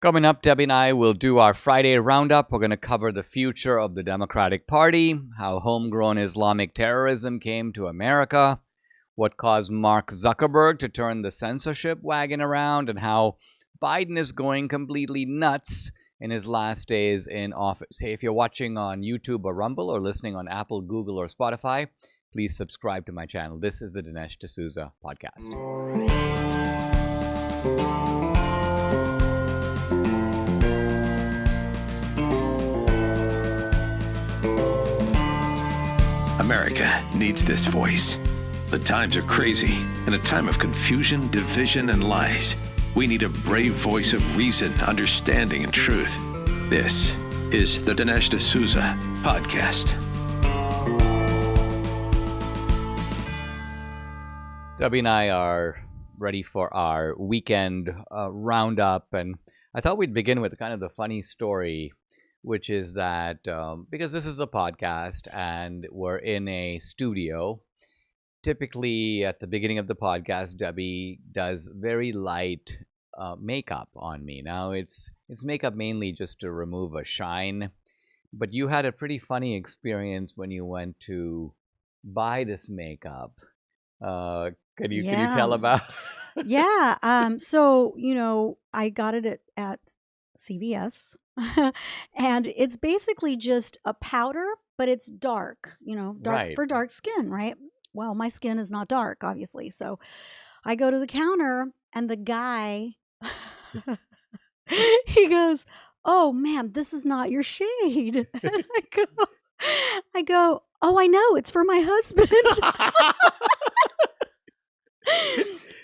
Coming up, Debbie and I will do our Friday roundup. We're going to cover the future of the Democratic Party, how homegrown Islamic terrorism came to America, what caused Mark Zuckerberg to turn the censorship wagon around, and how Biden is going completely nuts in his last days in office. Hey, if you're watching on YouTube or Rumble or listening on Apple, Google, or Spotify, please subscribe to my channel. This is the Dinesh D'Souza podcast. America needs this voice. The times are crazy. In a time of confusion, division, and lies, we need a brave voice of reason, understanding, and truth. This is the Dinesh D'Souza podcast. Debbie and I are ready for our weekend roundup, and I thought we'd begin with kind of the funny story, which is that because this is a podcast and we're in a studio, typically at the beginning of the podcast, Debbie does very light makeup on me. Now, it's makeup mainly just to remove a shine, but you had a pretty funny experience when you went to buy this makeup. Can you tell about? Yeah. So, I got it at CVS. And it's basically just a powder, but it's dark, dark Right. for dark skin, right? Well, my skin is not dark, obviously. So I go to the counter and the guy, he goes, "Oh, ma'am, this is not your shade." I go, "Oh, I know. It's for my husband."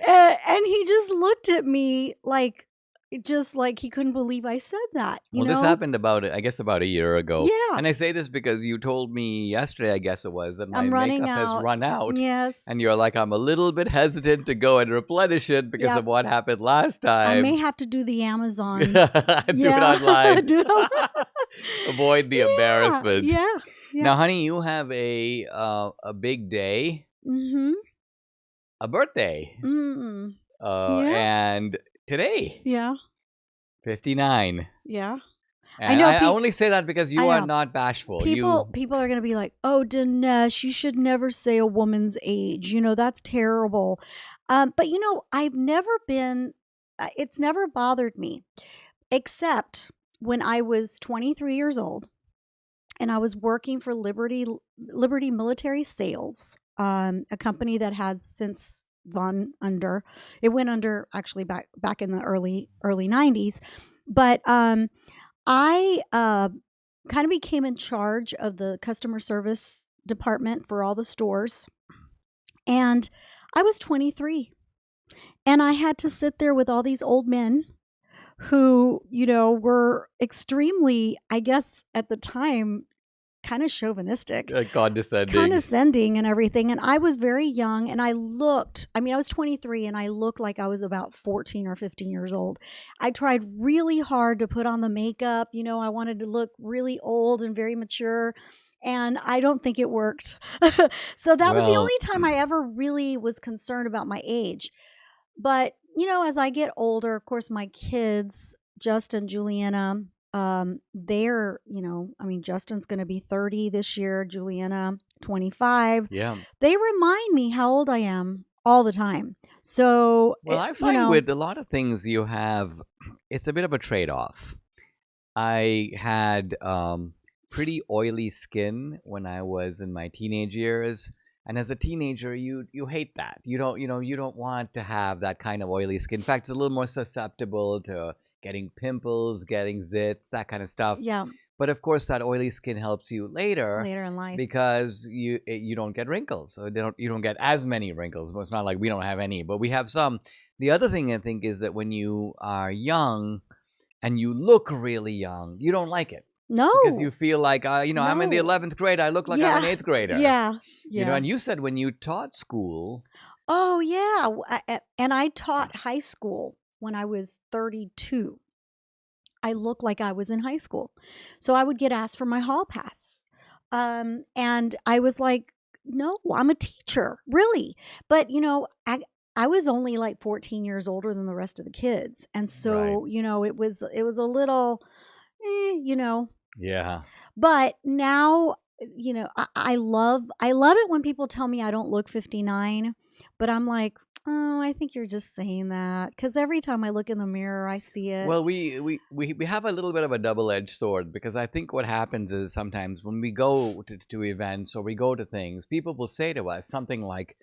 And he just looked at me like he couldn't believe I said that. This happened about a year ago. Yeah. And I say this because you told me yesterday, I guess it was, that my I'm running makeup has out. run out. Yes. And you're like, I'm a little bit hesitant to go and replenish it because of what happened last time. I may have to do the Amazon. Do it online. Do it online. Avoid the embarrassment. Yeah. Now, honey, you have a big day, Mm-hmm. a birthday, and today, 59. Yeah. And I know. I only say that because you I are know. not bashful. People are going to be like, "Oh, Dinesh, you should never say a woman's age. That's terrible." But I've never been. It's never bothered me, except when I was 23 years old, and I was working for Liberty Military Sales, a company that has since gone under. It went under actually back in the early 90s, but I kind of became in charge of the customer service department for all the stores, and I was 23, and I had to sit there with all these old men who were extremely, I guess at the time, kind of chauvinistic, condescending and everything. And I was very young, and I was 23, and I looked like I was about 14 or 15 years old. I tried really hard to put on the makeup. I wanted to look really old and very mature, and I don't think it worked. So that was the only time I ever really was concerned about my age. But, as I get older, of course, my kids, Justin, Juliana, they're, Justin's going to be 30 this year, Juliana 25. Yeah. They remind me how old I am all the time. So, I find with a lot of things you have, it's a bit of a trade-off. I had pretty oily skin when I was in my teenage years. And as a teenager, you hate that. You don't want to have that kind of oily skin. In fact, it's a little more susceptible to getting pimples, getting zits, that kind of stuff. Yeah. But of course, that oily skin helps you later in life because you don't get wrinkles. So you don't get as many wrinkles. But it's not like we don't have any, but we have some. The other thing I think is that when you are young and you look really young, you don't like it. No. Because you feel like, I'm in the 11th grade. I look like I'm an 8th grader. Yeah. And you said when you taught school. Oh, yeah. And I taught high school when I was 32. I looked like I was in high school. So I would get asked for my hall pass. And I was like, no, I'm a teacher, really. But, I was only like 14 years older than the rest of the kids. And so, Right. it was a little, Yeah. but now, I love it when people tell me I don't look 59, but I'm like, oh, I think you're just saying that because every time I look in the mirror, I see it. Well, we have a little bit of a double-edged sword because I think what happens is sometimes when we go to events or we go to things, people will say to us something like,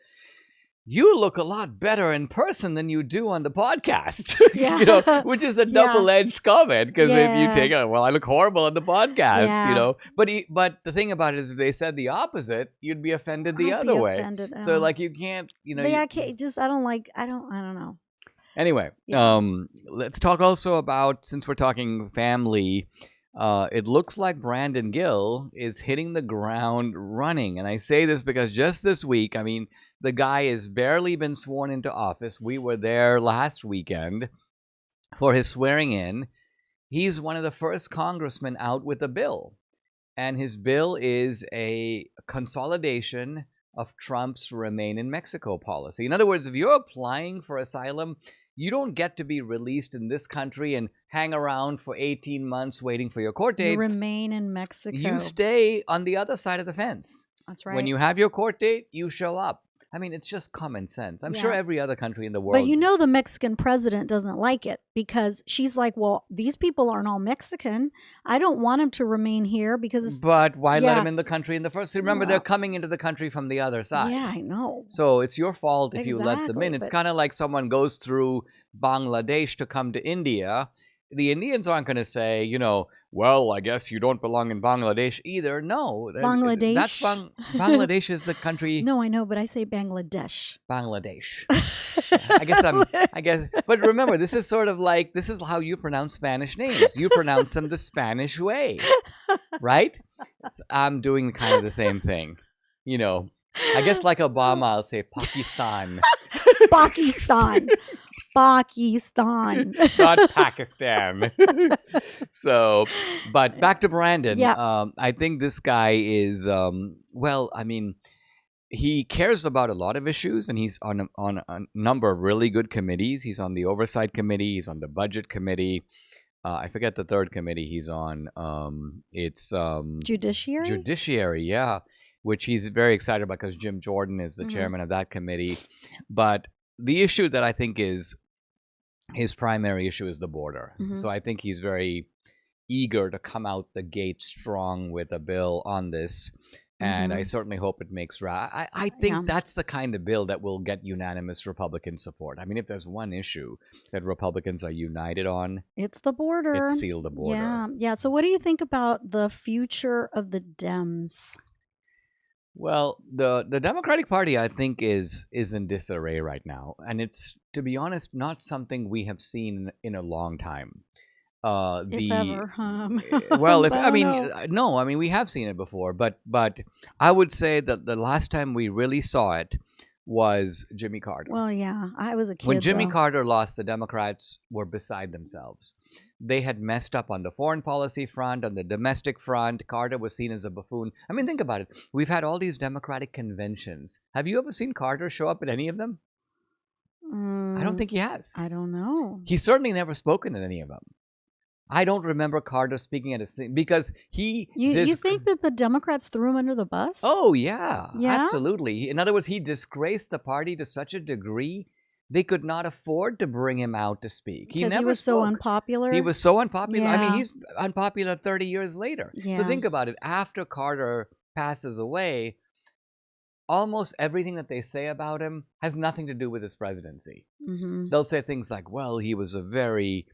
"You look a lot better in person than you do on the podcast," Yeah. which is a Yeah. double-edged comment because if you Yeah. take it, well, I look horrible on the podcast, Yeah. But the thing about it is, if they said the opposite, you'd be offended the I'd other be way. offended. So like you can't, I can't just, I don't know. Anyway, Yeah. let's talk also about, since we're talking family, it looks like Brandon Gill is hitting the ground running. And I say this because just this week, I mean, the guy has barely been sworn into office. We were there last weekend for his swearing in. He's one of the first congressmen out with a bill. And his bill is a consolidation of Trump's Remain in Mexico policy. In other words, if you're applying for asylum, you don't get to be released in this country and hang around for 18 months waiting for your court You date. remain in Mexico. You stay on the other side of the fence. That's right. When you have your court date, you show up. I mean, it's just common sense. I'm sure Yeah. every other country in the world. But the Mexican president doesn't like it because she's like, well, these people aren't all Mexican. I don't want them to remain here because it's, But why let Yeah. them in the country in the first? Remember, they're Well- coming into the country from the other side. yeah, I know. So it's your fault if you let them Exactly, in. It's but- kind of like someone goes through Bangladesh to come to India. The Indians aren't going to say, well, I guess you don't belong in Bangladesh either. No. Bangladesh? That's Bangladesh is the country. No, I know, but I say Bangladesh. Bangladesh. I guess. But remember, this is how you pronounce Spanish names. You pronounce them the Spanish way, right? I'm doing kind of the same thing. I guess like Obama, I'll say Pakistan. Pakistan. Pakistan. Not Pakistan. But back to Brandon. Yeah. I think this guy is, he cares about a lot of issues, and he's on a number of really good committees. He's on the Oversight Committee. He's on the Budget Committee. I forget the third committee he's on. It's Judiciary? Judiciary, yeah, which he's very excited about because Jim Jordan is the chairman of that committee. But the issue that I think is his primary issue is the border. So I think he's very eager to come out the gate strong with a bill on this. And I certainly hope it makes I think that's the kind of bill that will get unanimous Republican support. I mean, if there's one issue that Republicans are united on, it's the border. it's seal the border. Yeah. Yeah. So what do you think about the future of the Dems? Well, the Democratic Party, I think, is in disarray right now. And it's, to be honest, not something we have seen in a long time. If ever. Well, I don't know. no, I mean, we have seen it before, but I would say that the last time we really saw it was Jimmy Carter. Well, yeah, I was a kid. When Jimmy though. Carter lost, the Democrats were beside themselves. They had messed up on the foreign policy front, on the domestic front. Carter was seen as a buffoon. I mean, think about it. We've had all these Democratic conventions. Have you ever seen Carter show up at any of them? I don't think he has. I don't know. He's certainly never spoken at any of them. I don't remember Carter speaking at a because he. You think that the Democrats threw him under the bus? Oh yeah, Yeah? absolutely. In other words, he disgraced the party to such a degree they could not afford to bring him out to speak. because never he was so spoke. unpopular. He was so unpopular. I Yeah. mean, he's unpopular 30 years later. So Yeah. think about it. After Carter passes away, almost everything that they say about him has nothing to do with his presidency. Mhm. They'll say things like, well, he was a very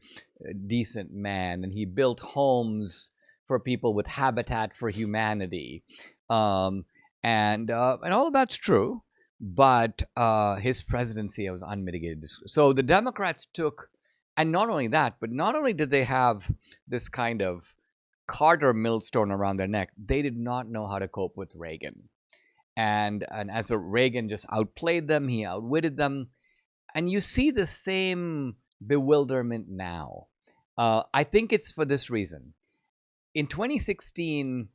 decent man and he built homes for people with Habitat for Humanity. And all of that's true. But his presidency was unmitigated. So the Democrats took, and not only that, but not only did they have this kind of Carter millstone around their neck, they did not know how to cope with Reagan. And as Reagan just outplayed them, he outwitted them. And you see the same bewilderment now. I think it's for this reason. In 2016,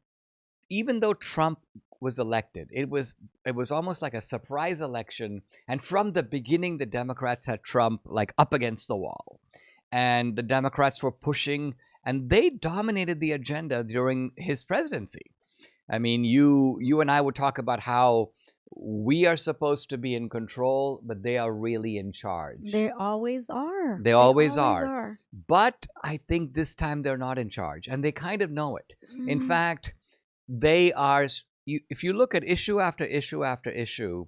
even though Trump was elected. It was almost like a surprise election, and from the beginning, the Democrats had Trump like up against the wall, and the Democrats were pushing, and they dominated the agenda during his presidency. I mean, you and I would talk about how we are supposed to be in control, but they are really in charge. They always are. They always are. But I think this time they're not in charge, and they kind of know it. In fact, they are. If you look at issue after issue after issue,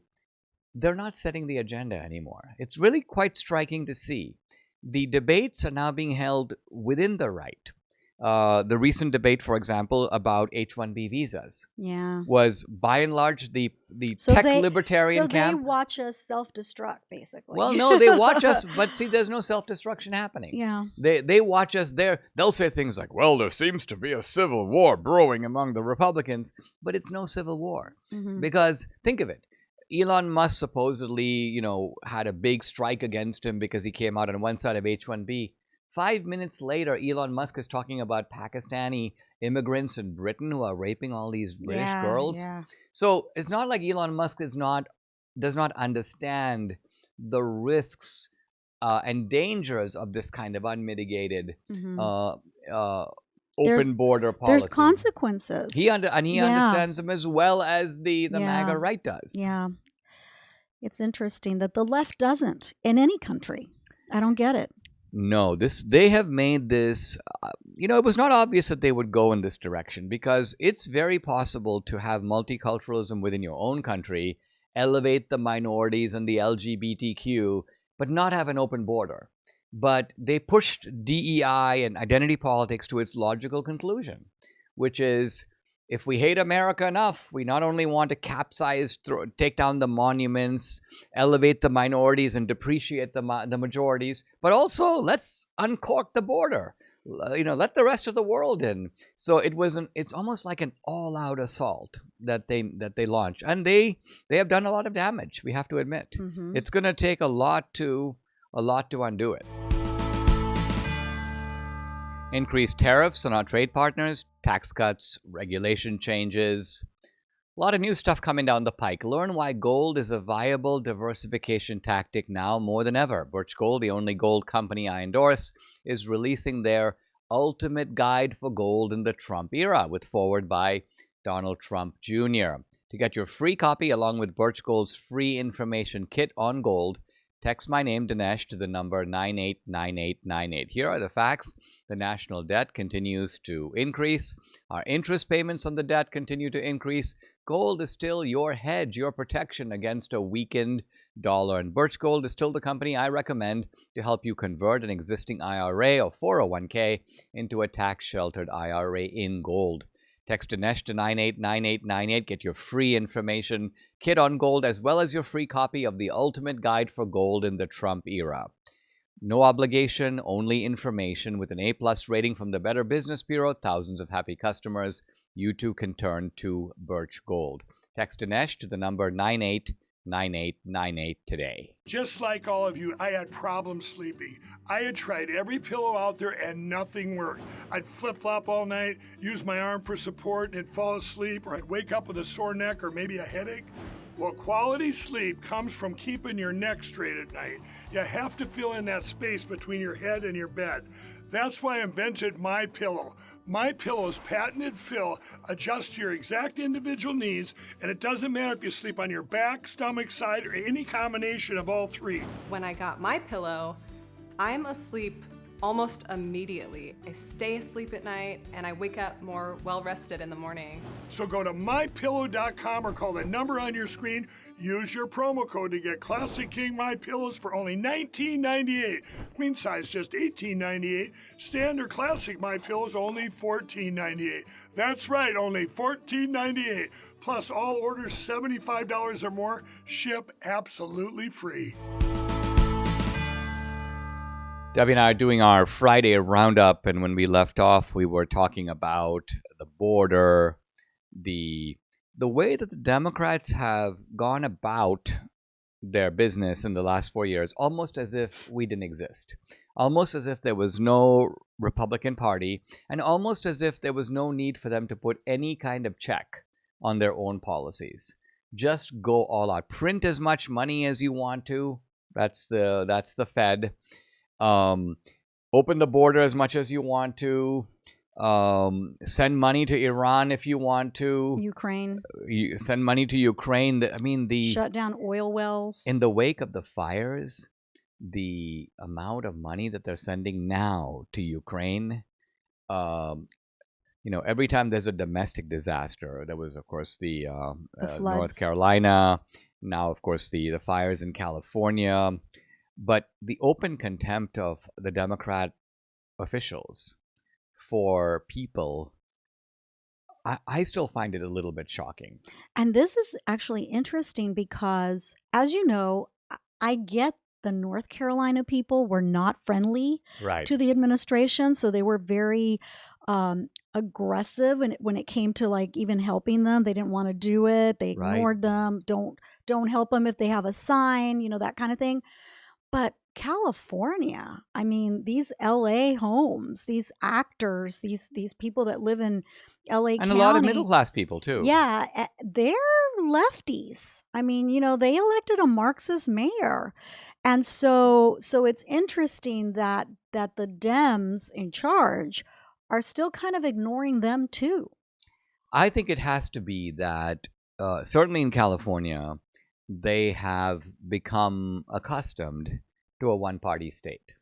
they're not setting the agenda anymore. It's really quite striking to see. The debates are now being held within the right. The recent debate, for example, about H-1B visas was by and large the tech libertarian camp. So they watch us self-destruct, basically. Well, no, they watch us, but see, there's no self-destruction happening. Yeah. They watch us there. They'll say things like, well, there seems to be a civil war brewing among the Republicans, but it's no civil war. Because think of it. Elon Musk supposedly, had a big strike against him because he came out on one side of H-1B. 5 minutes later, Elon Musk is talking about Pakistani immigrants in Britain who are raping all these British girls. Yeah. So it's not like Elon Musk does not understand the risks and dangers of this kind of unmitigated open border policy. There's consequences. He understands them as well as the MAGA right does. Yeah. It's interesting that the left doesn't in any country. I don't get it. No, they have made this, it was not obvious that they would go in this direction, because it's very possible to have multiculturalism within your own country, elevate the minorities and the LGBTQ, but not have an open border. But they pushed DEI and identity politics to its logical conclusion, which is, if we hate America enough, we not only want to capsize, take down the monuments, elevate the minorities, and depreciate the majorities, but also let's uncork the border. Let the rest of the world in. So it's almost like an all-out assault that they launched, and they have done a lot of damage. We have to admit, it's going to take a lot to undo it. Increased tariffs on our trade partners, tax cuts, regulation changes. A lot of new stuff coming down the pike. Learn why gold is a viable diversification tactic now more than ever. Birch Gold, the only gold company I endorse, is releasing their ultimate guide for gold in the Trump era, with foreword by Donald Trump Jr. To get your free copy along with Birch Gold's free information kit on gold, text my name, Dinesh, to the number 989898. Here are the facts. The national debt continues to increase. Our interest payments on the debt continue to increase. Gold is still your hedge, your protection against a weakened dollar. And Birch Gold is still the company I recommend to help you convert an existing IRA or 401k into a tax-sheltered IRA in gold. Text Dinesh to 989898. Get your free information kit on gold, as well as your free copy of the ultimate guide for gold in the Trump era. No obligation, only information. With an A+ rating from the Better Business Bureau, thousands of happy customers, you too can turn to Birch Gold. Text Dinesh to the number 989898 today. Just like all of you, I had problems sleeping. I had tried every pillow out there and nothing worked. I'd flip-flop all night, use my arm for support, and fall asleep, or I'd wake up with a sore neck or maybe a headache. Well, quality sleep comes from keeping your neck straight at night. You have to fill in that space between your head and your bed. That's why I invented MyPillow. MyPillow's patented fill adjusts to your exact individual needs, and it doesn't matter if you sleep on your back, stomach, side, or any combination of all three. When I got MyPillow, I'm asleep almost immediately. I stay asleep at night, and I wake up more well-rested in the morning. So go to MyPillow.com or call the number on your screen. Use your promo code to get Classic King MyPillows for only $19.98. Queen size just $18.98. Standard Classic MyPillows only $14.98. That's right, only $14.98. Plus all orders $75 or more ship absolutely free. Debbie and I are doing our Friday roundup, and when we left off, we were talking about the border, the way that the Democrats have gone about their business in the last 4 years, almost as if we didn't exist, almost as if there was no Republican Party, and almost as if there was no need for them to put any kind of check on their own policies. Just go all out. Print as much money as you want to. That's the Fed. Open the border as much as you want to. Send money to Iran if you want to. Ukraine. Send money to Ukraine. I mean, shut down oil wells. In the wake of the fires, the amount of money that they're sending now to Ukraine, every time there's a domestic disaster, there was, of course, the North Carolina, now, of course, the fires in California, but the open contempt of the Democrat officials for people, I still find it a little bit shocking. And this is actually interesting because, as you know, I get the North Carolina people were not friendly to the administration. So they were very aggressive when it came to like even helping them. They didn't want to do it. They ignored them. Don't help them if they have a sign, that kind of thing. But California, I mean, these LA homes, these actors, these people that live in LA and County, a lot of middle class people too. Yeah, they're lefties. I mean, they elected a Marxist mayor. And so it's interesting that the Dems in charge are still kind of ignoring them too. I think it has to be that certainly in California, they have become accustomed to a one-party state.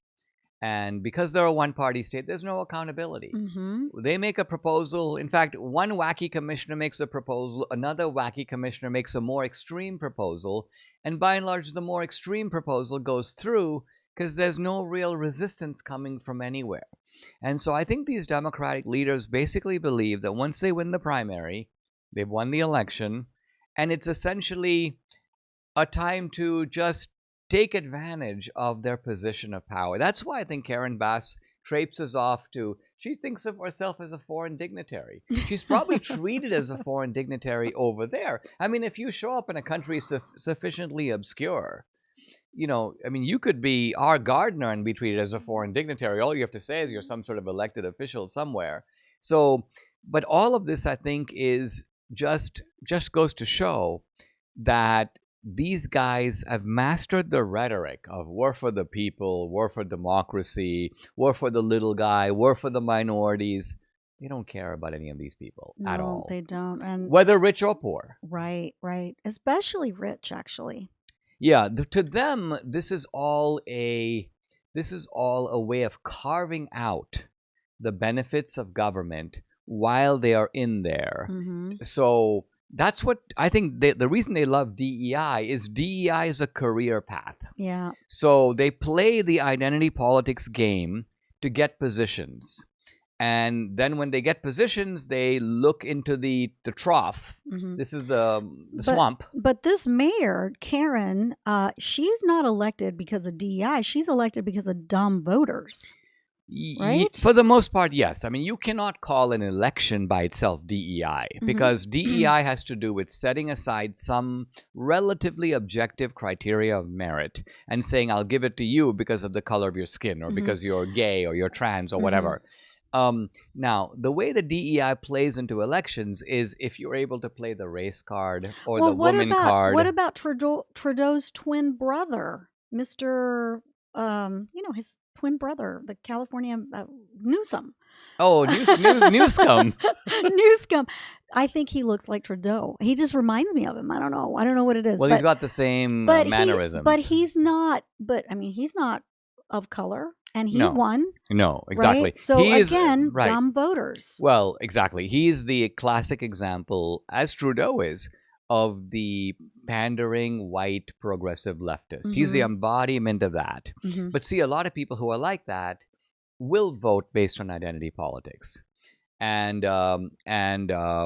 And because they're a one-party state, there's no accountability. Mm-hmm. They make a proposal. In fact, one wacky commissioner makes a proposal, another wacky commissioner makes a more extreme proposal, and by and large, the more extreme proposal goes through because there's no real resistance coming from anywhere. And so I think these Democratic leaders basically believe that once they win the primary, they've won the election, and it's essentially a time to just take advantage of their position of power. That's why I think Karen Bass traipses off she thinks of herself as a foreign dignitary. She's probably treated as a foreign dignitary over there. I mean, if you show up in a country sufficiently obscure, you could be our gardener and be treated as a foreign dignitary. All you have to say is you're some sort of elected official somewhere. So, but all of this, I think, is just goes to show that these guys have mastered the rhetoric of war for the people, war for democracy, war for the little guy, war for the minorities. They don't care about any of these people at all. No, they don't. And whether rich or poor. Right. Especially rich, actually. Yeah, to them, this is all a way of carving out the benefits of government while they are in there. Mm-hmm. So that's what I think the reason they love DEI is a career path. Yeah. So they play the identity politics game to get positions. And then when they get positions, they look into the trough. Mm-hmm. This is the swamp. But this mayor, Karen, she's not elected because of DEI. She's elected because of dumb voters. Right? For the most part, yes. I mean, you cannot call an election by itself DEI because DEI has to do with setting aside some relatively objective criteria of merit and saying, I'll give it to you because of the color of your skin or because you're gay or you're trans or whatever. Now, the way the DEI plays into elections is if you're able to play the race card or the woman card. What about Trudeau's twin brother, Mr. His twin brother, the California Newsom. Oh, Newscomb. Newscomb. I think he looks like Trudeau. He just reminds me of him. I don't know what it is. Well, he's got the same mannerisms. He's not. But I mean, he's not of color, and he won. No, exactly. Right? So again, dumb voters. Well, exactly. He's the classic example, as Trudeau is, of the pandering white progressive leftist. He's the embodiment of that. But see, a lot of people who are like that will vote based on identity politics. And when Dianne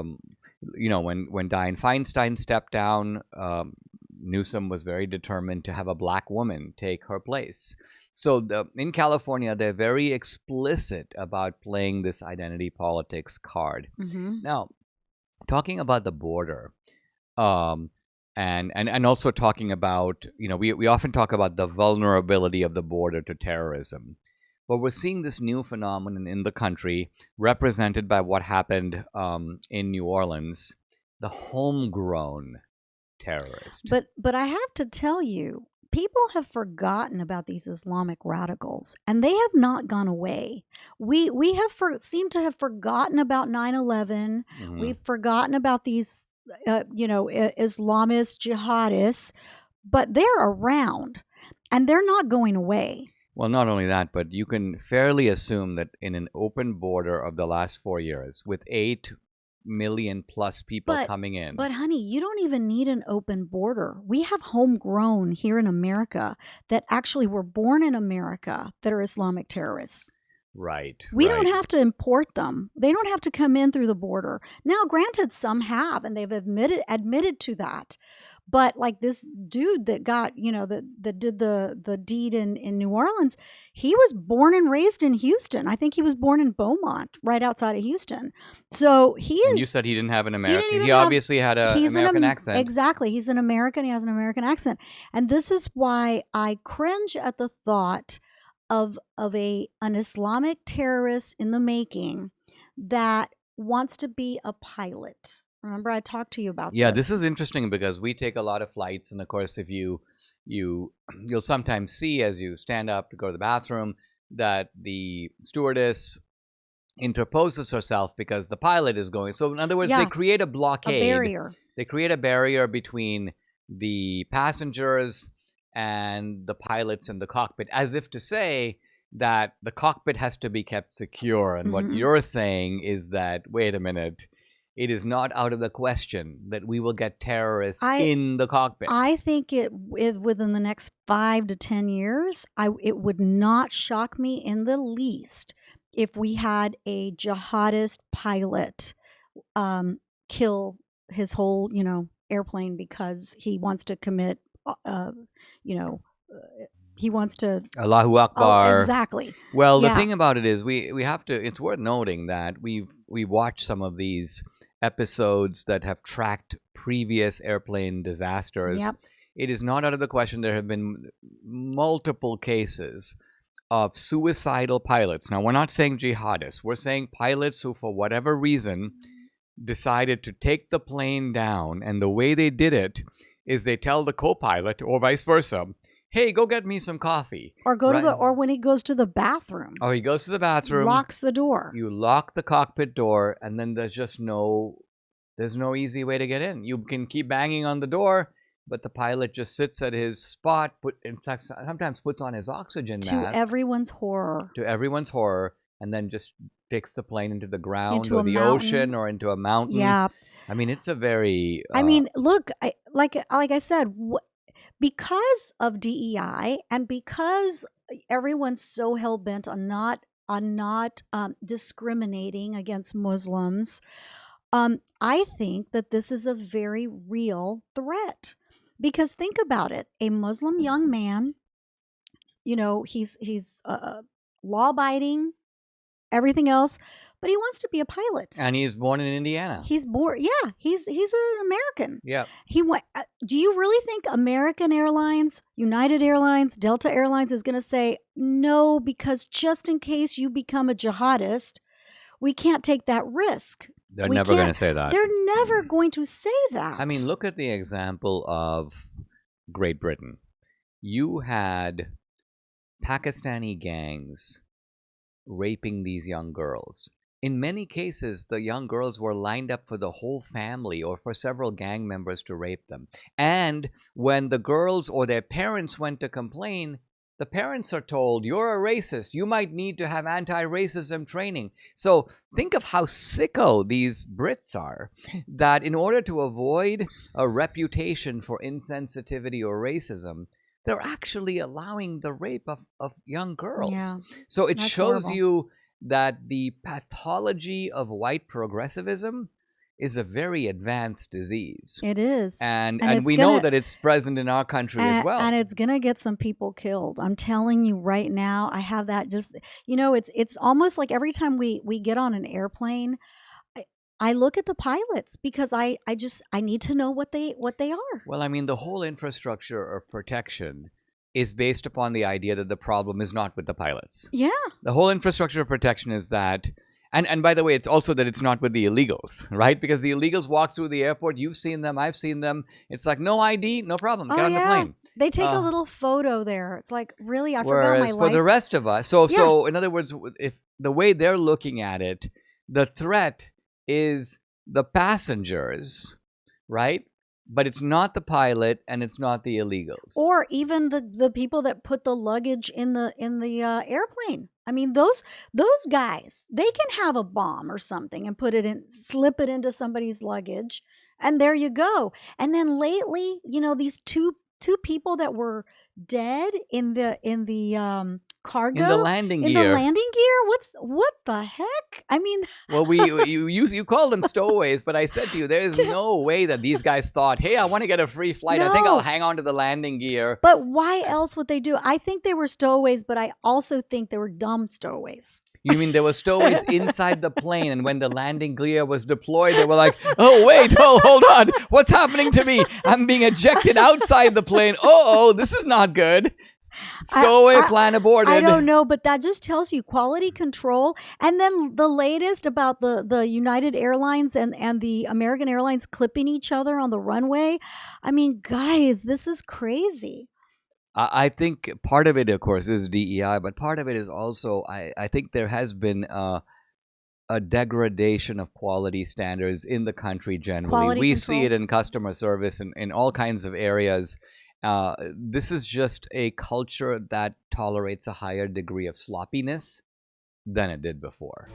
Feinstein stepped down, Newsom was very determined to have a black woman take her place. So in California, they're very explicit about playing this identity politics card. Now, talking about the border, and also talking about, we often talk about the vulnerability of the border to terrorism. But we're seeing this new phenomenon in the country represented by what happened in New Orleans the homegrown terrorist. But I have to tell you, people have forgotten about these Islamic radicals, and they have not gone away. We seem to have forgotten about 9/11. Mhm. We've forgotten about these, Islamist jihadists, but they're around, and they're not going away. Well, not only that, but you can fairly assume that in an open border of the last 4 years, with 8 million plus people coming in. But honey, you don't even need an open border. We have homegrown here in America that actually were born in America that are Islamic terrorists. Right. We don't have to import them. They don't have to come in through the border. Now, granted, some have, and they've admitted to that. But like this dude that got, that did the deed in New Orleans, he was born and raised in Houston. I think he was born in Beaumont, right outside of Houston. So he is. And you said he didn't have an American. He obviously had an American accent. Exactly. He's an American. He has an American accent. And this is why I cringe at the thought of an Islamic terrorist in the making that wants to be a pilot. Remember, I talked to you about this. Yeah, this is interesting because we take a lot of flights, and of course, if you'll sometimes see as you stand up to go to the bathroom that the stewardess interposes herself because the pilot is going. So in other words, they create a blockade. A barrier. They create a barrier between the passengers and the pilots in the cockpit, as if to say that the cockpit has to be kept secure. And what you're saying is that, wait a minute, it is not out of the question that we will get terrorists in the cockpit. I think within the next 5 to 10 years, it would not shock me in the least if we had a jihadist pilot kill his whole, airplane because he wants to commit, he wants to Allahu Akbar. Oh, exactly. Well, the thing about it is we have to. It's worth noting that we watched some of these episodes that have tracked previous airplane disasters. Yep. It is not out of the question. There have been multiple cases of suicidal pilots. Now, we're not saying jihadists. We're saying pilots who, for whatever reason, decided to take the plane down. And the way they did it is they tell the co-pilot, or vice versa, hey, go get me some coffee. Or or when he goes to the bathroom. Oh, he goes to the bathroom. Locks the door. You lock the cockpit door, and then there's no easy way to get in. You can keep banging on the door, but the pilot just sits at his spot, sometimes puts on his oxygen mask. To everyone's horror. And then just takes the plane into the ground into or the ocean or into a mountain. Yeah. I mean, it's a very... look, like I said, because of DEI and because everyone's so hell-bent on not discriminating against Muslims, I think that this is a very real threat. Because think about it, a Muslim young man, he's law-abiding, everything else, but he wants to be a pilot. And he's born in Indiana. He's an American. Yeah. Do you really think American Airlines, United Airlines, Delta Airlines is going to say, no, because just in case you become a jihadist, we can't take that risk? They're never going to say that. They're never going to say that. I mean, look at the example of Great Britain. You had Pakistani gangs raping these young girls. In many cases, the young girls were lined up for the whole family or for several gang members to rape them. And when the girls or their parents went to complain, the parents are told, you're a racist. You might need to have anti-racism training. So think of how sicko these Brits are, that in order to avoid a reputation for insensitivity or racism, they're actually allowing the rape of young girls. Yeah, so it shows horrible. you that the pathology of white progressivism is a very advanced disease. It is. And we know that it's present in our country as well. And it's going to get some people killed. I'm telling you right now, I have that it's almost like every time we get on an airplane, I look at the pilots because I need to know what they are. Well, I mean, the whole infrastructure of protection is based upon the idea that the problem is not with the pilots. Yeah. The whole infrastructure of protection is that And by the way, it's also that it's not with the illegals, right? Because the illegals walk through the airport. You've seen them. I've seen them. It's like, no ID, no problem. Get on the plane. They take a little photo there. It's like, really? I forgot my Whereas license. for the rest of us, so in other words, if the way they're looking at it, the threat is the passengers, right? But it's not the pilot and it's not the illegals. Or even the people that put the luggage in the airplane. I mean, those guys, they can have a bomb or something and slip it into somebody's luggage, and there you go. And then lately, these two people that were dead in the cargo, in the landing gear. What the heck? I mean, well, you call them stowaways, but I said to you, there is no way that these guys thought, hey, I want to get a free flight. I think I'll hang on to the landing gear. But why else would they do? I think they were stowaways, but I also think they were dumb stowaways. You mean there were stowaways inside the plane, and when the landing gear was deployed, they were like, oh, wait, hold on. What's happening to me? I'm being ejected outside the plane. Oh, this is not good. Stowaway plan aborted. I don't know, but that just tells you quality control. And then the latest about the United Airlines and the American Airlines clipping each other on the runway. I mean, guys, this is crazy. I think part of it, of course, is DEI, but part of it is also, I think there has been a degradation of quality standards in the country generally. We see it in customer service and in all kinds of areas. This is just a culture that tolerates a higher degree of sloppiness than it did before.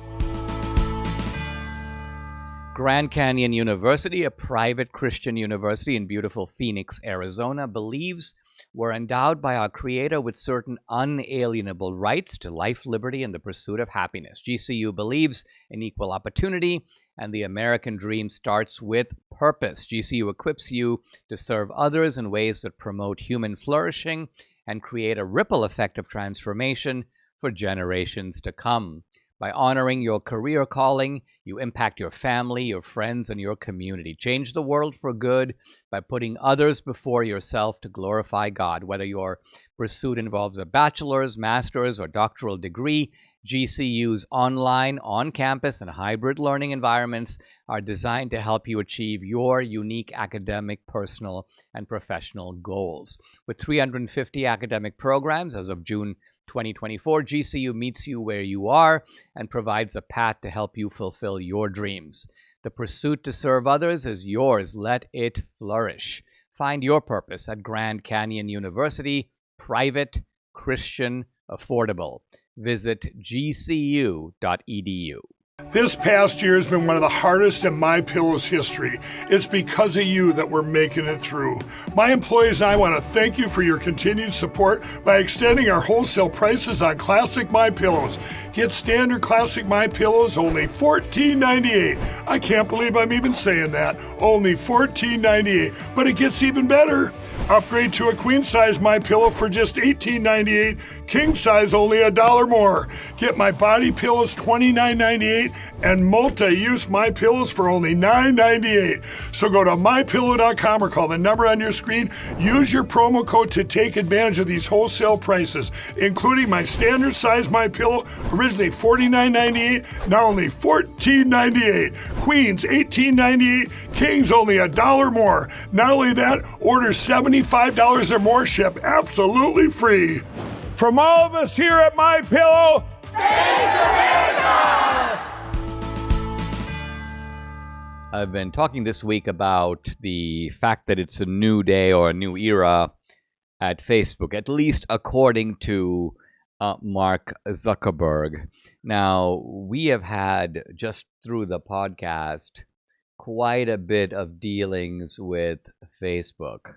Grand Canyon University, a private Christian university in beautiful Phoenix, Arizona, believes we're endowed by our Creator with certain unalienable rights to life, liberty, and the pursuit of happiness. GCU believes in equal opportunity, and the American dream starts with purpose. GCU equips you to serve others in ways that promote human flourishing and create a ripple effect of transformation for generations to come. By honoring your career calling, you impact your family, your friends, and your community. Change the world for good by putting others before yourself to glorify God. Whether your pursuit involves a bachelor's, master's, or doctoral degree, GCU's online, on-campus, and hybrid learning environments are designed to help you achieve your unique academic, personal, and professional goals. With 350 academic programs as of June 2024, GCU meets you where you are and provides a path to help you fulfill your dreams. The pursuit to serve others is yours. Let it flourish. Find your purpose at Grand Canyon University, private, Christian, affordable. Visit gcu.edu. This past year has been one of the hardest in MyPillow's history. It's because of you that we're making it through. My employees and I want to thank you for your continued support by extending our wholesale prices on classic MyPillows. Get standard classic MyPillows only $14.98. I can't believe I'm even saying that. Only $14.98. But it gets even better. Upgrade to a queen size MyPillow for just $18.98. King size only $1 more. Get my body pillows $29.98 and multi-use MyPillows for only $9.98. So go to mypillow.com or call the number on your screen. Use your promo code to take advantage of these wholesale prices, including my standard size MyPillow, originally $49.98, now only $14.98. Queens $18.98. Kings only $1 more. Not only that, order $75 or more, ship absolutely free. From all of us here at MyPillow, thanks America! I've been talking this week about the fact that it's a new day or a new era at Facebook, at least according to Mark Zuckerberg. Now, we have had, just through the podcast, quite a bit of dealings with Facebook,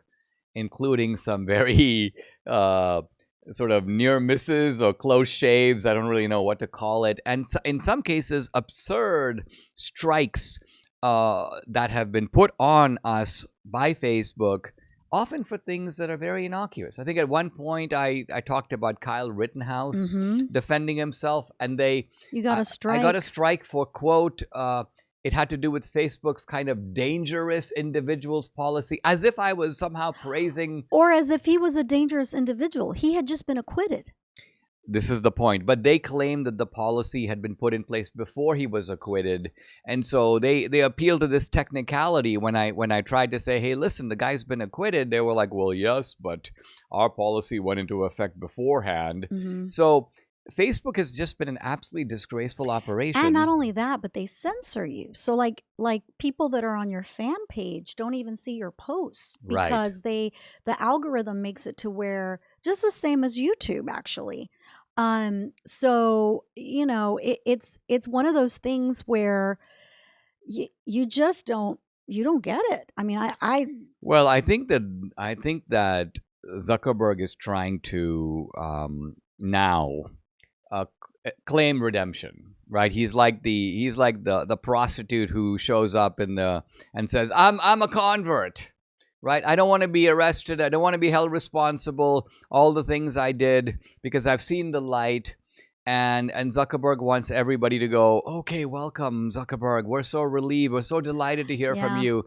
including some very sort of near misses or close shaves. I don't really know what to call it. And in some cases, absurd strikes that have been put on us by Facebook, often for things that are very innocuous. I think at one point I talked about Kyle Rittenhouse defending himself, and You got a strike. I got a strike for, quote, it had to do with Facebook's kind of dangerous individuals policy, as if I was somehow praising. Or as if he was a dangerous individual. He had just been acquitted. this is the point. But they claim that the policy had been put in place before he was acquitted, and so they appeal to this technicality. When I tried to say, hey, listen, the guy's been acquitted, they were like, well, yes, but our policy went into effect beforehand. So Facebook has just been an absolutely disgraceful operation. And not only that, but they censor you. So like people that are on your fan page don't even see your posts because the algorithm makes it to where just the same as YouTube actually. So it's one of those things where you just don't get it. I mean, Well, I think that Zuckerberg is trying to now claim redemption, right? He's like the prostitute who shows up and says, I'm a convert, right? I don't want to be arrested. I don't want to be held responsible. All the things I did because I've seen the light. And Zuckerberg wants everybody to go, okay, welcome, Zuckerberg. We're so relieved. We're so delighted to hear from you.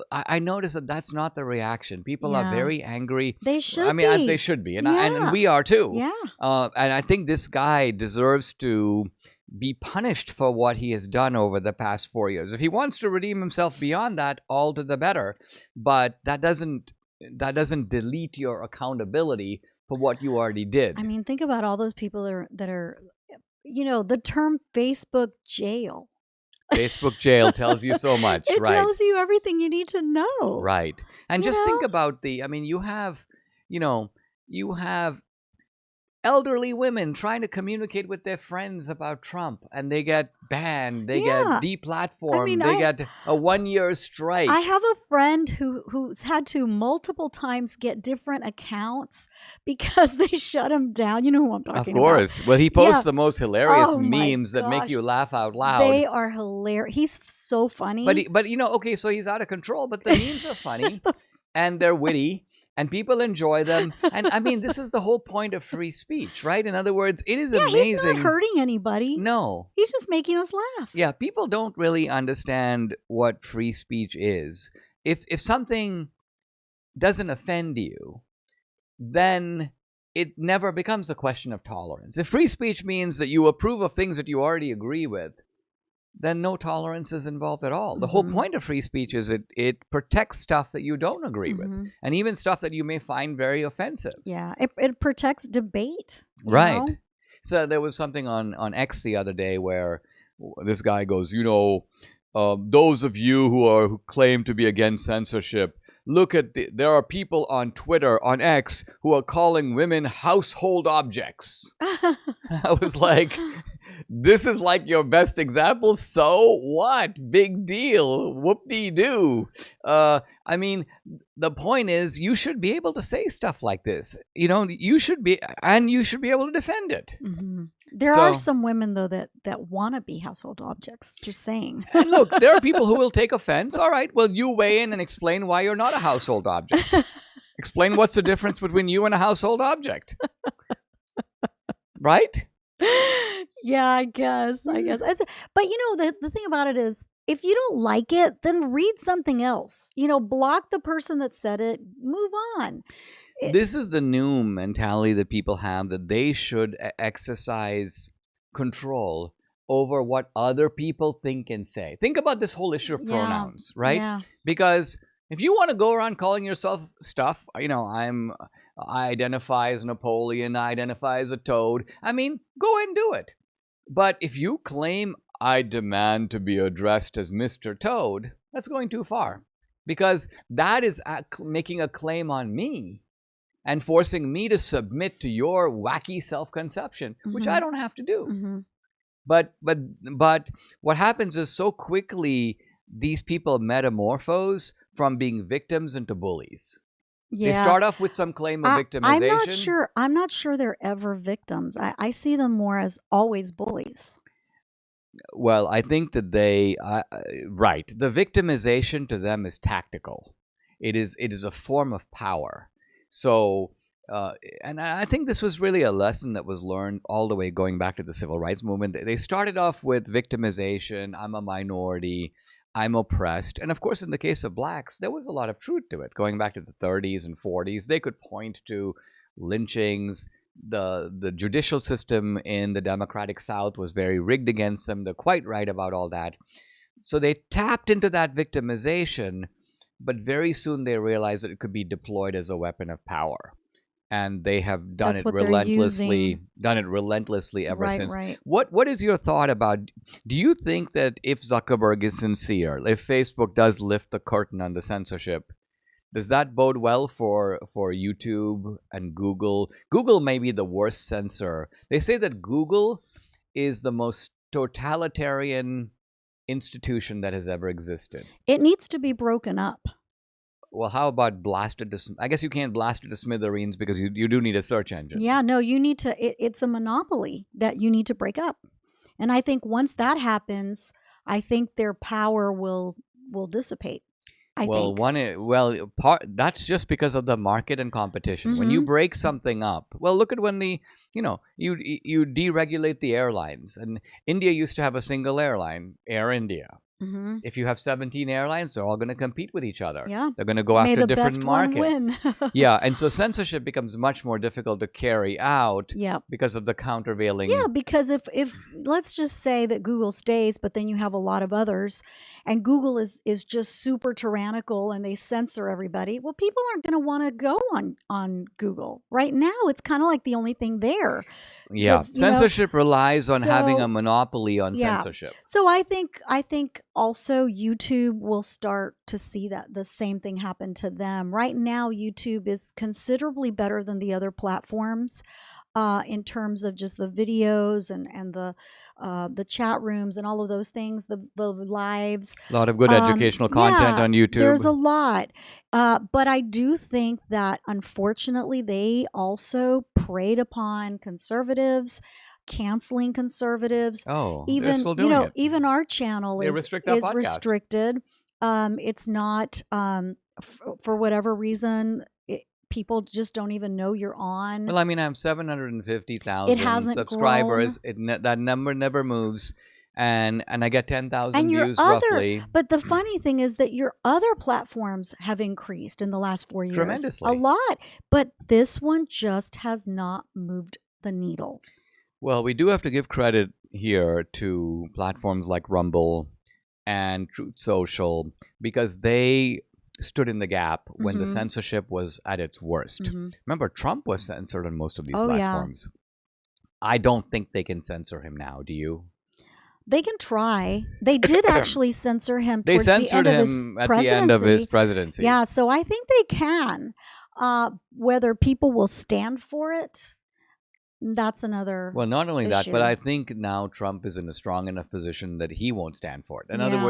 I noticed that that's not the reaction. People are very angry. They should be. I mean, they should be. And we are too. Yeah. And I think this guy deserves to be punished for what he has done over the past 4 years. If he wants to redeem himself beyond that, all to the better. But that doesn't delete your accountability for what you already did. I mean, think about all those people that are the term Facebook jail. Facebook jail tells you so much, it right? It tells you everything you need to know. Right. And just think about you have elderly women trying to communicate with their friends about Trump, and they get banned, they get deplatformed, they get a 1-year strike. I have a friend who's had to multiple times get different accounts because they shut him down. You know who I'm talking about. Of course. Well, he posts the most hilarious memes that make you laugh out loud. They are hilarious. He's so funny. But okay, so he's out of control, but the memes are funny and they're witty. And people enjoy them. And I mean, this is the whole point of free speech, right? In other words, it is amazing. He's not hurting anybody. No. He's just making us laugh. Yeah, people don't really understand what free speech is. If something doesn't offend you, then it never becomes a question of tolerance. If free speech means that you approve of things that you already agree with, then no tolerance is involved at all. The whole point of free speech is it protects stuff that you don't agree with, and even stuff that you may find very offensive. Yeah, it protects debate. Right. You know? So there was something on X the other day where this guy goes, those of you who claim to be against censorship, look at there are people on Twitter, on X, who are calling women household objects. I was like, this is like your best example. So what? Big deal. Whoop-dee-doo. I mean, the point is you should be able to say stuff like this. You should be able to defend it. There are some women, though, that want to be household objects. Just saying. And look, there are people who will take offense. All right, well, you weigh in and explain why you're not a household object. Explain what's the difference between you and a household object. Right? Yeah, I guess. But the thing about it is, if you don't like it, then read something else. Block the person that said it. Move on. This is the new mentality that people have, that they should exercise control over what other people think and say. Think about this whole issue of pronouns, right? Yeah. Because if you want to go around calling yourself stuff, I identify as Napoleon, I identify as a toad. I mean, go and do it. But if you claim, I demand to be addressed as Mr. Toad, that's going too far. Because that is making a claim on me and forcing me to submit to your wacky self-conception, which I don't have to do. But what happens is so quickly these people metamorphose from being victims into bullies. Yeah. They start off with some claim of victimization. I'm not sure they're ever victims. I see them more as always bullies. Well, I think that the victimization to them is tactical. It is a form of power. So, and I think this was really a lesson that was learned all the way going back to the civil rights movement. They started off with victimization. I'm a minority. I'm oppressed. And of course, in the case of blacks, there was a lot of truth to it. Going back to the 30s and 40s, they could point to lynchings, the judicial system in the Democratic South was very rigged against them. They're quite right about all that. So they tapped into that victimization, but very soon they realized that it could be deployed as a weapon of power. And they have done That's it what they're relentlessly ever Right, since. right. What is your thought about, do you think that if Zuckerberg is sincere, if Facebook does lift the curtain on the censorship, does that bode well for YouTube and Google? Google may be the worst censor. They say that Google is the most totalitarian institution that has ever existed. It needs to be broken up. Well, how about blasted to... I guess you can't blast it to smithereens because you do need a search engine. Yeah, no, you need to, it's a monopoly that you need to break up. And I think once that happens, I think their power will dissipate. I think. That's just because of the market and competition. When you break something up, well, look at when you deregulate the airlines. And India used to have a single airline, Air India. If you have 17 airlines, they're all going to compete with each other. Yeah. They're going to go May after the different best one markets. win. Yeah, and so censorship becomes much more difficult to carry out Yeah. because of the countervailing. Yeah, because if let's just say that Google stays, but then you have a lot of others, and Google is just super tyrannical and they censor everybody, well, people aren't going to want to go on Google. Right now, it's kind of like the only thing there. Yeah, censorship relies on having So- a monopoly on Yeah. censorship. So I think also YouTube will start to see that the same thing happen to them. Right now, YouTube is considerably better than the other platforms in terms of just the videos and the chat rooms and all of those things, the lives. A lot of good educational content on YouTube. There's a lot. But I do think that unfortunately they also preyed upon conservatives, canceling conservatives. Oh, Even they're still doing it. even our channel They is restrict our podcast. restricted. It's not for whatever reason. People just don't even know you're on. Well, I mean, I have 750,000 It hasn't subscribers. That number never moves. And I get 10,000 and your views other, roughly. but the funny thing is that your other platforms have increased in the last 4 years. Tremendously. A lot. But this one just has not moved the needle. Well, we do have to give credit here to platforms like Rumble and Truth Social because they stood in the gap when the censorship was at its worst. Remember, Trump was censored on most of these platforms. I don't think they can censor him now, do you? They can try. They did actually censor him They towards censored the end of him his at presidency. the end of his presidency. Yeah, so I think they can. Whether people will stand for it, that's another Well, not only that, but issue. I think now Trump is in a strong enough position that he won't stand for it. In Yeah. other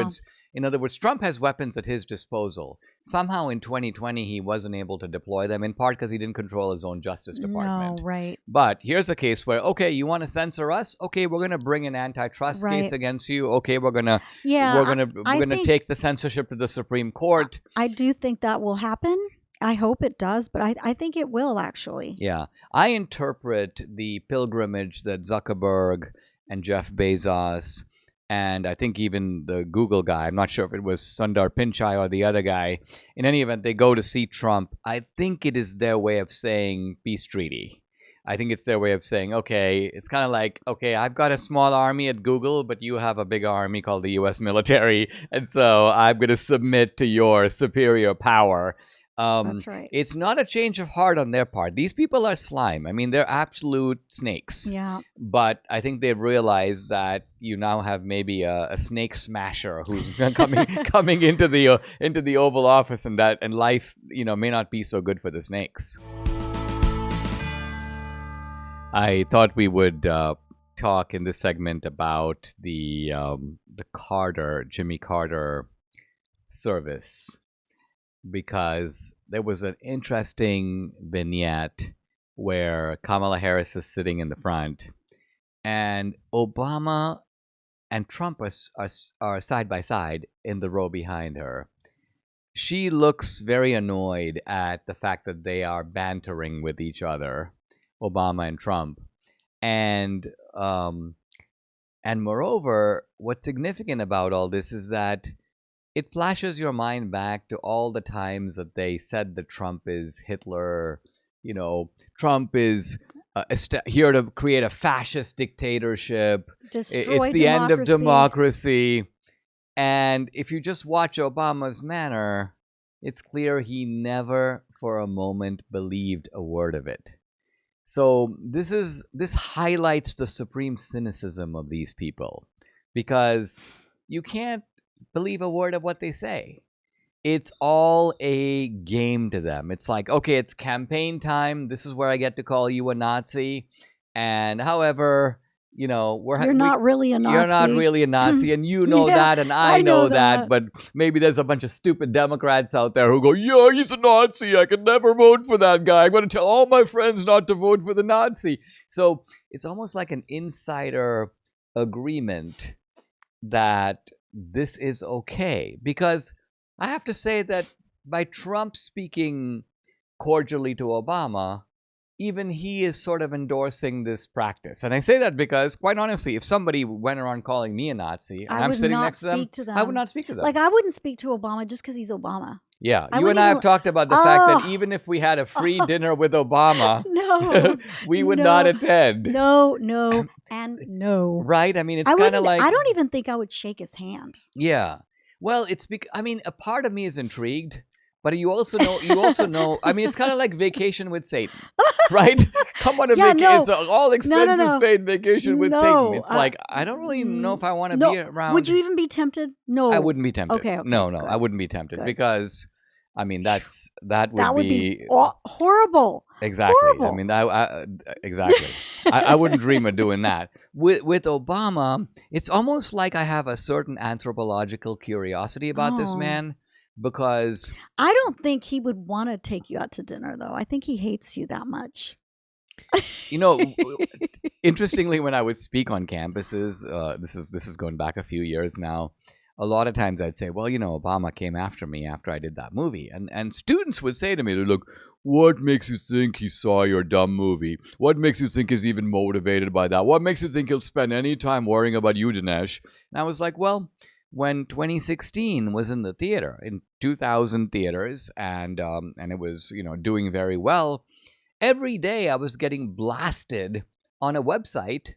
words, Trump has weapons at his disposal. Somehow in 2020, he wasn't able to deploy them, in part because he didn't control his own Justice Department. No, right. But here's a case where, okay, you want to censor us? Okay, we're going to bring an antitrust Right. case against you. Okay, we're going to Yeah, I think- take the censorship to the Supreme Court. I do think that will happen. I hope it does, but I think it will actually. Yeah. I interpret the pilgrimage that Zuckerberg and Jeff Bezos and I think even the Google guy, I'm not sure if it was Sundar Pichai or the other guy, in any event, they go to see Trump. I think it is their way of saying peace treaty. I think it's their way of saying, okay, it's kind of like, okay, I've got a small army at Google, but you have a big army called the U.S. military, and so I'm going to submit to your superior power. That's right. It's not a change of heart on their part. These people are slime. I mean, they're absolute snakes. Yeah. But I think they've realized that you now have maybe a snake smasher who's coming into the Oval Office, and life, may not be so good for the snakes. I thought we would talk in this segment about the Jimmy Carter service, because there was an interesting vignette where Kamala Harris is sitting in the front, and Obama and Trump are side by side in the row behind her. She looks very annoyed at the fact that they are bantering with each other, Obama and Trump. And moreover, what's significant about all this is that it flashes your mind back to all the times that they said that Trump is Hitler, Trump is here to create a fascist dictatorship. Destroy It's the end of democracy. democracy. And if you just watch Obama's manner, it's clear he never for a moment believed a word of it. So this highlights the supreme cynicism of these people, because you can't believe a word of what they say. It's all a game to them. It's like, okay, it's campaign time. This is where I get to call you a Nazi. And however, you're not really a Nazi. You're not really a Nazi, and you know Yeah, that, and I know that. But maybe there's a bunch of stupid Democrats out there who go, yeah, he's a Nazi. I could never vote for that guy. I'm going to tell all my friends not to vote for the Nazi. So it's almost like an insider agreement that this is okay. Because I have to say that by Trump speaking cordially to Obama, even he is sort of endorsing this practice. And I say that because, quite honestly, if somebody went around calling me a Nazi and I'm sitting next to them, I would not speak to them. Like, I wouldn't speak to Obama just because he's Obama. Yeah, you and I have talked about the fact that even if we had a free dinner with Obama, we would not attend. No, and no. Right? I mean, it's kind of like... I don't even think I would shake his hand. Yeah. Well, it's because, I mean, a part of me is intrigued. But you also know, I mean, it's kind of like Vacation with Satan, right? Come on a vacation, all expenses paid vacation with Satan. It's like, I don't really know if I want to be around. Would you even be tempted? No. I wouldn't be tempted. Okay, no, good. I wouldn't be tempted because, I mean, that would be horrible. Exactly. Horrible. I mean, exactly. I wouldn't dream of doing that. With Obama, it's almost like I have a certain anthropological curiosity about this man. Because I don't think he would want to take you out to dinner, though. I think he hates you that much. Interestingly, when I would speak on campuses, this is going back a few years now. A lot of times I'd say, well, Obama came after me after I did that movie, and students would say to me, "Look, what makes you think he saw your dumb movie? What makes you think he's even motivated by that? What makes you think he'll spend any time worrying about you, Dinesh?" And I was like, well, when 2016 was in the theater, in 2,000 theaters, and it was, doing very well, every day I was getting blasted on a website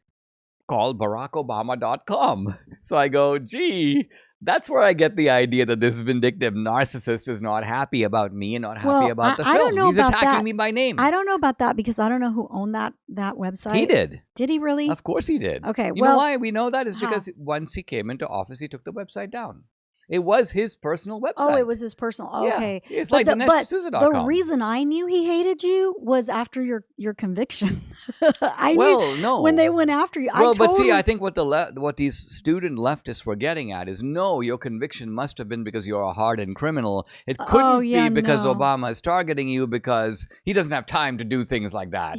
called barackobama.com. So I go, gee, that's where I get the idea that this vindictive narcissist is not happy about me and not happy about the film. I don't know He's about attacking that. me by name. I don't know about that because I don't know who owned that website. He did. Did he really? Of course he did. Okay, You know why we know that? Is because once he came into office, he took the website down. It was his personal website. Oh, it was his personal. Okay, yeah. It's like Dinesh D'Souza.com. The reason I knew he hated you was after your conviction. No. When they went after you. But see, I think what these student leftists were getting at is, no, your conviction must have been because you're a hardened criminal. It couldn't be because Obama is targeting you because he doesn't have time to do things like that.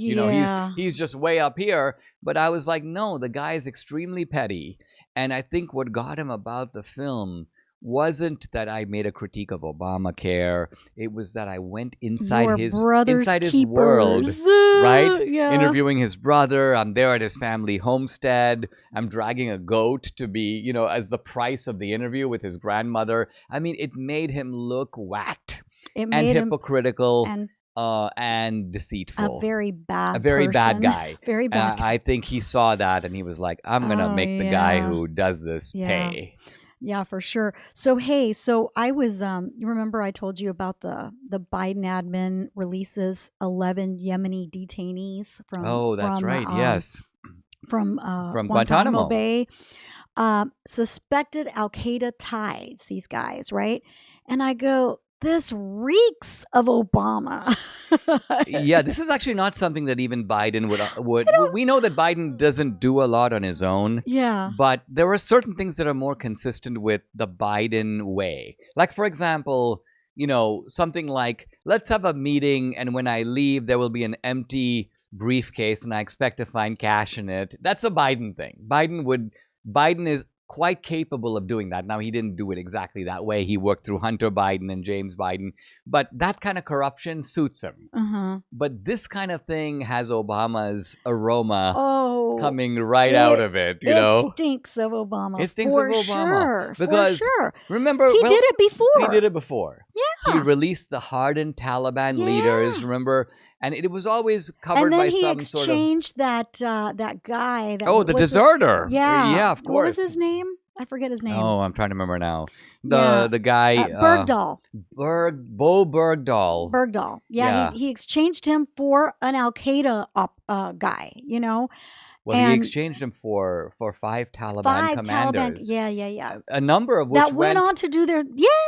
He's just way up here. But I was like, no, the guy is extremely petty. And I think what got him about the film wasn't that I made a critique of Obamacare. It was that I went inside his world, right? Yeah. Interviewing his brother. I'm there at his family homestead. I'm dragging a goat to be, as the price of the interview with his grandmother. I mean, it made him look whacked and hypocritical and deceitful. A very bad guy. Very bad. I think he saw that and he was like, I'm going to make the guy who does this pay. Yeah, for sure. So, I was, you remember I told you about the Biden admin releases 11 Yemeni detainees from... Oh, that's right. Yes. From Guantanamo Bay. Suspected Al-Qaeda ties, these guys, right? And I go, this reeks of Obama. Yeah, this is actually not something that even Biden would. We know that Biden doesn't do a lot on his own. Yeah. But there are certain things that are more consistent with the Biden way. Like, for example, something like, let's have a meeting and when I leave, there will be an empty briefcase and I expect to find cash in it. That's a Biden thing. Biden is quite capable of doing that. Now, he didn't do it exactly that way. He worked through Hunter Biden and James Biden, but that kind of corruption suits him. Uh-huh. But this kind of thing has Obama's aroma coming right out of it, It stinks of Obama. It stinks of Obama. Sure, because for sure. Remember, he did it before. He did it before. He released the hardened Taliban leaders, remember? And it was always covered by some sort of... And then he exchanged that guy. That the deserter. Yeah. Yeah, of course. What was his name? I forget his name. Oh, I'm trying to remember now. The guy... Bergdahl. Bo Bergdahl. Bergdahl. Yeah. He exchanged him for an Al-Qaeda guy, you know? Well, he exchanged him for 5 Taliban commanders. Yeah. A number of which that went on to do their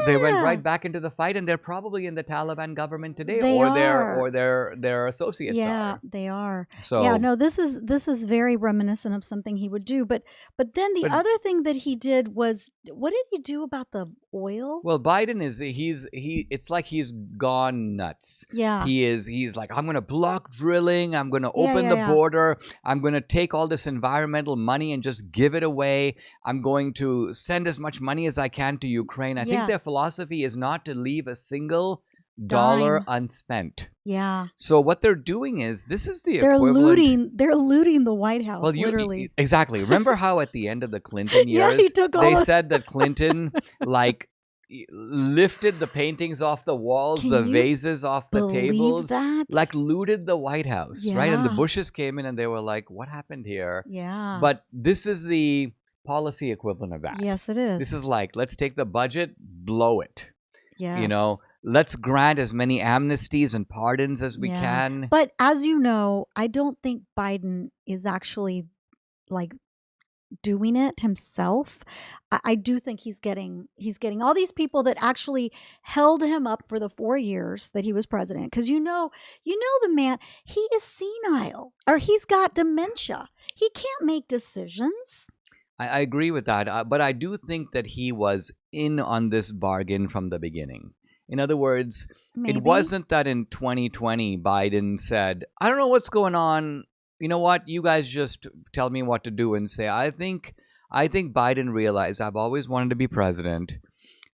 They went right back into the fight, and they're probably in the Taliban government today, their associates are. Yeah, they are. So yeah, no, this is very reminiscent of something he would do. But then the other thing that he did was, what did he do about the oil? Well, Biden it's like he's gone nuts. Yeah. He's like, I'm going to block drilling, I'm going to open the border, I'm going to take all this environmental money and just give it away. I'm going to send as much money as I can to Ukraine. I think their philosophy is not to leave a single dollar unspent. Yeah. So what they're doing is, this is the equivalent. They're looting the White House, well, literally. Exactly. Remember how at the end of the Clinton years, they said that Clinton lifted the paintings off the walls, the vases off the tables, like looted the White House, right? And the Bushes came in and they were like, what happened here? Yeah. But this is the policy equivalent of that. Yes, it is. This is like, let's take the budget, blow it. Yes. You know, let's grant as many amnesties and pardons as we can. But as you know, I don't think Biden is actually like doing it himself. I do think he's getting all these people that actually held him up for the 4 years that he was president, because you know the man, he is senile, or he's got dementia. He can't make decisions. I agree with that, but I do think that he was in on this bargain from the beginning. In other words, it wasn't that in 2020 Biden said, I don't know what's going on. You know what? You guys just tell me what to do and say. I think Biden realized, I've always wanted to be president.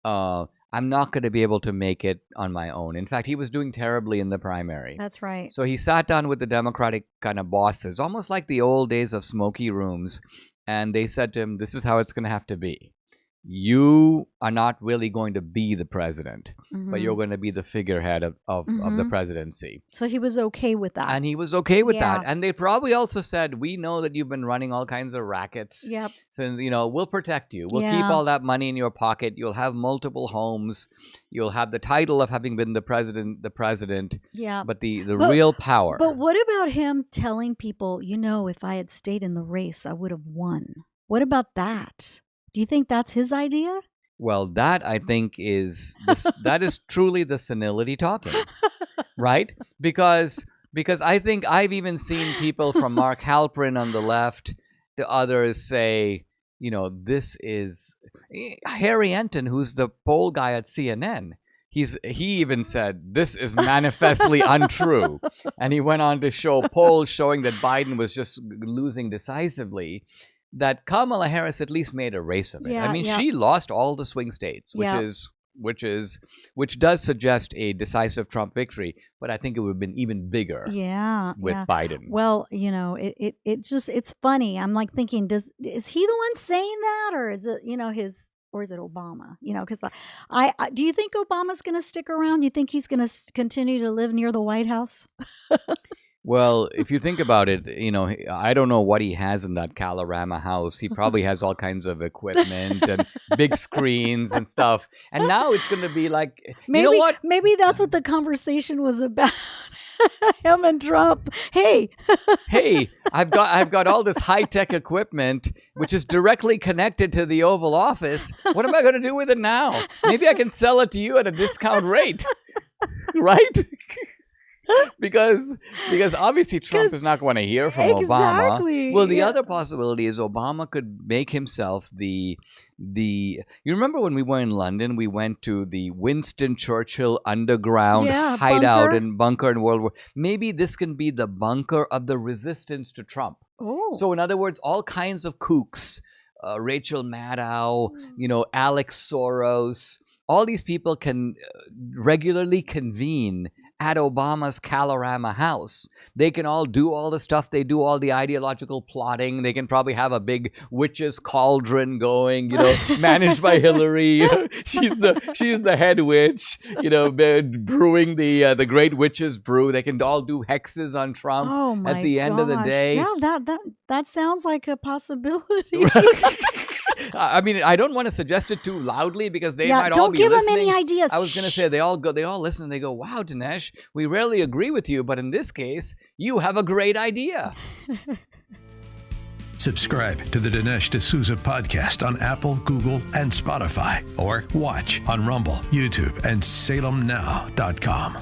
I'm not going to be able to make it on my own. In fact, he was doing terribly in the primary. That's right. So he sat down with the Democratic kind of bosses, almost like the old days of smoky rooms. And they said to him, this is how it's going to have to be. You are not really going to be the president, but you're going to be the figurehead of the presidency. So he was okay with that. And he was okay with that. And they probably also said, we know that you've been running all kinds of rackets. Yep. So, we'll protect you. We'll keep all that money in your pocket. You'll have multiple homes. You'll have the title of having been the president. Yeah. But the real power. But what about him telling people, if I had stayed in the race, I would have won? What about that? Do you think that's his idea? Well, that I think that is truly the senility talking, right? Because I think I've even seen people from Mark Halperin on the left to others say, this is Harry Enton, who's the poll guy at CNN. He even said, this is manifestly untrue. And he went on to show polls showing that Biden was just losing decisively, that Kamala Harris at least made a race of it. She lost all the swing states, which does suggest a decisive Trump victory, but I think it would have been even bigger with Biden. Well, it's funny. I'm like thinking, is he the one saying that, or is it, or is it Obama? Because I do you think Obama's going to stick around? Do you think he's going to continue to live near the White House? Well, if you think about it, I don't know what he has in that Kalorama house. He probably has all kinds of equipment and big screens and stuff. And now it's going to be like, you know what? Maybe that's what the conversation was about. Him and Trump. Hey, I've got all this high-tech equipment, which is directly connected to the Oval Office. What am I going to do with it now? Maybe I can sell it to you at a discount rate, right? Because obviously Trump is not going to hear from Obama. Well, the other possibility is Obama could make himself the. You remember when we were in London, we went to the Winston Churchill underground hideout and bunker in World War. Maybe this can be the bunker of the resistance to Trump. Oh. So in other words, all kinds of kooks, Rachel Maddow, Alex Soros, all these people can regularly convene at Obama's Kalorama house. They can all do all the stuff they do, all the ideological plotting. They can probably have a big witch's cauldron going, managed by Hillary. She's the head witch, brewing the great witch's brew. They can all do hexes on Trump. Oh my at the end of the gosh. day. Yeah, that sounds like a possibility. I mean, I don't want to suggest it too loudly because they might all be don't give listening. them any ideas. I was going to say they all listen and they go, "Wow, Dinesh, we rarely agree with you, but in this case, you have a great idea." Subscribe to the Dinesh D'Souza podcast on Apple, Google, and Spotify, or watch on Rumble, YouTube, and SalemNow.com.